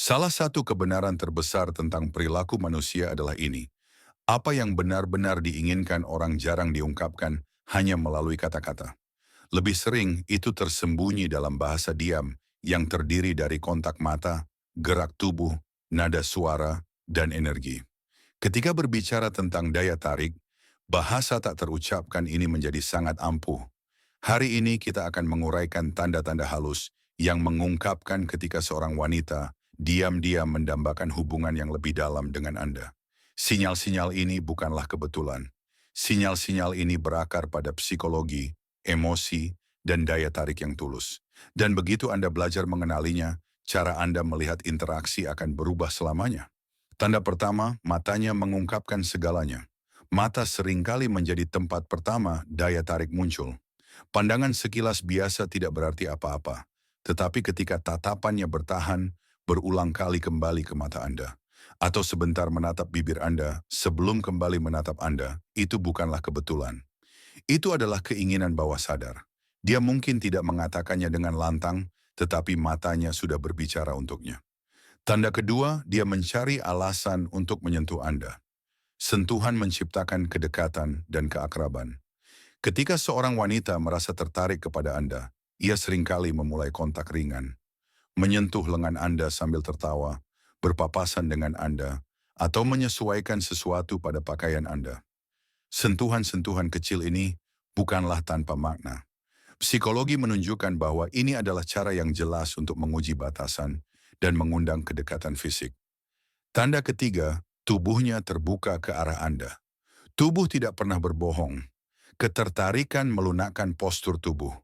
Salah satu kebenaran terbesar tentang perilaku manusia adalah ini. Apa yang benar-benar diinginkan orang jarang diungkapkan hanya melalui kata-kata. Lebih sering itu tersembunyi dalam bahasa diam yang terdiri dari kontak mata, gerak tubuh, nada suara, dan energi. Ketika berbicara tentang daya tarik, bahasa tak terucapkan ini menjadi sangat ampuh. Hari ini kita akan menguraikan tanda-tanda halus yang mengungkapkan ketika seorang wanita diam-diam mendambakan hubungan yang lebih dalam dengan Anda. Sinyal-sinyal ini bukanlah kebetulan. Sinyal-sinyal ini berakar pada psikologi, emosi, dan daya tarik yang tulus. Dan begitu Anda belajar mengenalinya, cara Anda melihat interaksi akan berubah selamanya. Tanda pertama, matanya mengungkapkan segalanya. Mata seringkali menjadi tempat pertama daya tarik muncul. Pandangan sekilas biasa tidak berarti apa-apa, tetapi ketika tatapannya bertahan, berulang kali kembali ke mata Anda, atau sebentar menatap bibir Anda sebelum kembali menatap Anda, itu bukanlah kebetulan. Itu adalah keinginan bawah sadar. Dia mungkin tidak mengatakannya dengan lantang, tetapi matanya sudah berbicara untuknya. Tanda kedua, dia mencari alasan untuk menyentuh Anda. Sentuhan menciptakan kedekatan dan keakraban. Ketika seorang wanita merasa tertarik kepada Anda, ia seringkali memulai kontak ringan, menyentuh lengan Anda sambil tertawa, berpapasan dengan Anda, atau menyesuaikan sesuatu pada pakaian Anda. Sentuhan-sentuhan kecil ini bukanlah tanpa makna. Psikologi menunjukkan bahwa ini adalah cara yang jelas untuk menguji batasan dan mengundang kedekatan fisik. Tanda ketiga, tubuhnya terbuka ke arah Anda. Tubuh tidak pernah berbohong. Ketertarikan melunakkan postur tubuh.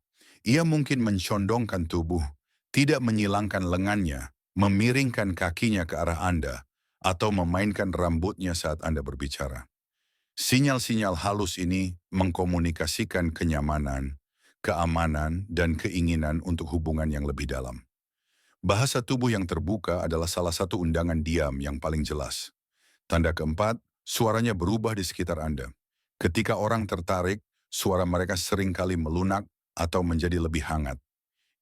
Ia mungkin mencondongkan tubuh, tidak menyilangkan lengannya, memiringkan kakinya ke arah Anda, atau memainkan rambutnya saat Anda berbicara. Sinyal-sinyal halus ini mengkomunikasikan kenyamanan, keamanan, dan keinginan untuk hubungan yang lebih dalam. Bahasa tubuh yang terbuka adalah salah satu undangan diam yang paling jelas. Tanda keempat, suaranya berubah di sekitar Anda. Ketika orang tertarik, suara mereka seringkali melunak atau menjadi lebih hangat.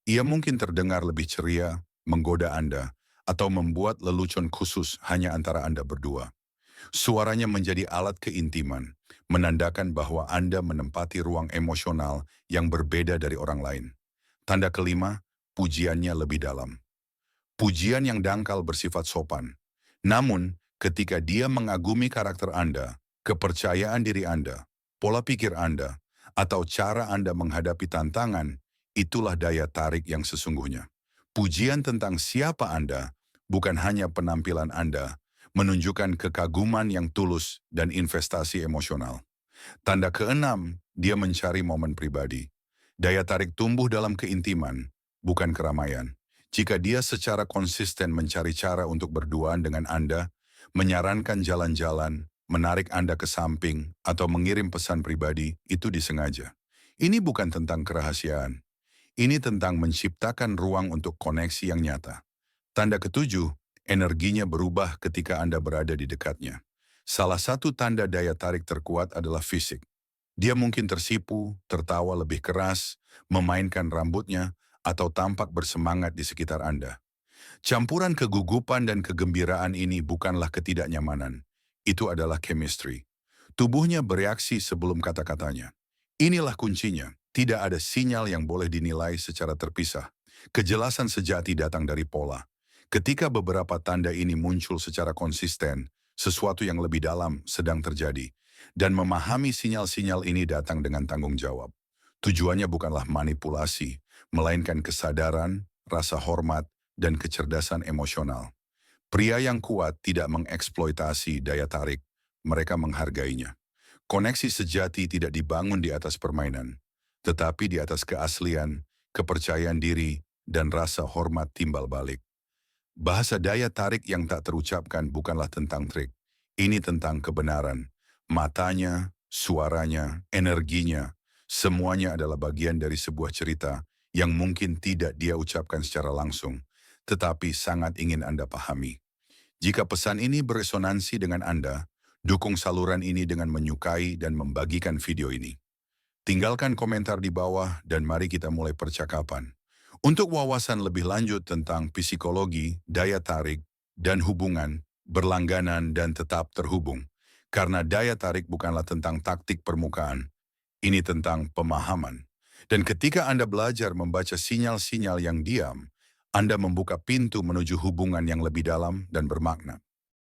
Ia mungkin terdengar lebih ceria, menggoda Anda, atau membuat lelucon khusus hanya antara Anda berdua. Suaranya menjadi alat keintiman, menandakan bahwa Anda menempati ruang emosional yang berbeda dari orang lain. Tanda kelima, pujiannya lebih dalam. Pujian yang dangkal bersifat sopan. Namun, ketika dia mengagumi karakter Anda, kepercayaan diri Anda, pola pikir Anda, atau cara Anda menghadapi tantangan, itulah daya tarik yang sesungguhnya. Pujian tentang siapa Anda, bukan hanya penampilan Anda, menunjukkan kekaguman yang tulus dan investasi emosional. Tanda keenam, dia mencari momen pribadi. Daya tarik tumbuh dalam keintiman, bukan keramaian. Jika dia secara konsisten mencari cara untuk berduaan dengan Anda, menyarankan jalan-jalan, menarik Anda ke samping, atau mengirim pesan pribadi, itu disengaja. Ini bukan tentang kerahasiaan. Ini tentang menciptakan ruang untuk koneksi yang nyata. Tanda ketujuh, energinya berubah ketika Anda berada di dekatnya. Salah satu tanda daya tarik terkuat adalah fisik. Dia mungkin tersipu, tertawa lebih keras, memainkan rambutnya, atau tampak bersemangat di sekitar Anda. Campuran kegugupan dan kegembiraan ini bukanlah ketidaknyamanan. Itu adalah chemistry. Tubuhnya bereaksi sebelum kata-katanya. Inilah kuncinya. Tidak ada sinyal yang boleh dinilai secara terpisah. Kejelasan sejati datang dari pola. Ketika beberapa tanda ini muncul secara konsisten, sesuatu yang lebih dalam sedang terjadi. Dan memahami sinyal-sinyal ini datang dengan tanggung jawab. Tujuannya bukanlah manipulasi, melainkan kesadaran, rasa hormat, dan kecerdasan emosional. Pria yang kuat tidak mengeksploitasi daya tarik, mereka menghargainya. Koneksi sejati tidak dibangun di atas permainan, tetapi di atas keaslian, kepercayaan diri, dan rasa hormat timbal balik. Bahasa daya tarik yang tak terucapkan bukanlah tentang trik. Ini tentang kebenaran. Matanya, suaranya, energinya, semuanya adalah bagian dari sebuah cerita yang mungkin tidak dia ucapkan secara langsung, tetapi sangat ingin Anda pahami. Jika pesan ini beresonansi dengan Anda, dukung saluran ini dengan menyukai dan membagikan video ini. Tinggalkan komentar di bawah dan mari kita mulai percakapan. Untuk wawasan lebih lanjut tentang psikologi, daya tarik, dan hubungan, berlangganan dan tetap terhubung. Karena daya tarik bukanlah tentang taktik permukaan, ini tentang pemahaman. Dan ketika Anda belajar membaca sinyal-sinyal yang diam, Anda membuka pintu menuju hubungan yang lebih dalam dan bermakna.